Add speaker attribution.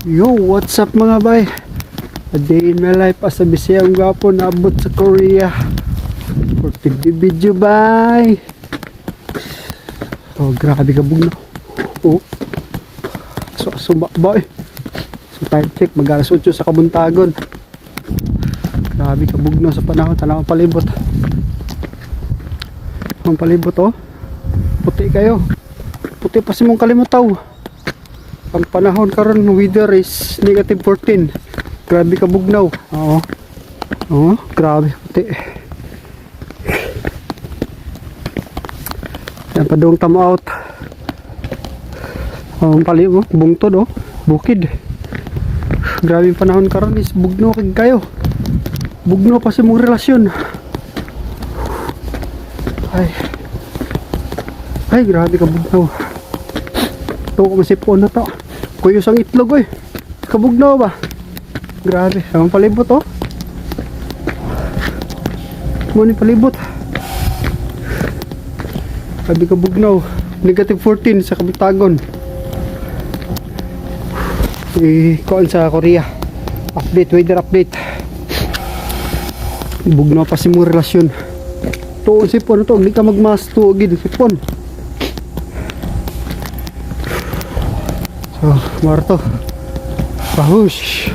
Speaker 1: Yo, what's up mga bay? A day in my life as a bisayang gwapo naabot sa Korea. For the video bay. Oh, grabe ka bugno. Oh. So boy. So time check, mag-alas 8 sa Kabuntagon. Grabe ka bugno sa panahon, tanang palibot. Ang palibot oh. Puti kayo. Puti pa si mong kalimutaw. Ang panahon karon weather is negative 14. Grabe ka bugnaw. Oo. Oo, grabe puti. Yan pa dong tamo out. Ang palibot, bungtod oh. Bukid. Grabe yung panahon karon is bugnaw kag kayo. Bugnaw pa si mong relasyon. Ay, grabe ka bugnaw. Ito ko masipon na to. Kuyos ang itlog eh. Kabugnaw ba? Grabe, ang palibot oh. Muna palibot. Grabe ka bugnaw. Negative 14 sa Kabuntagon. Kuan sa Korea. Update, weather update. Bugnaw pa si mong relasyon. Tuon sipon ito, hindi ka magmas tuogid sipon. So, marto. Bahush.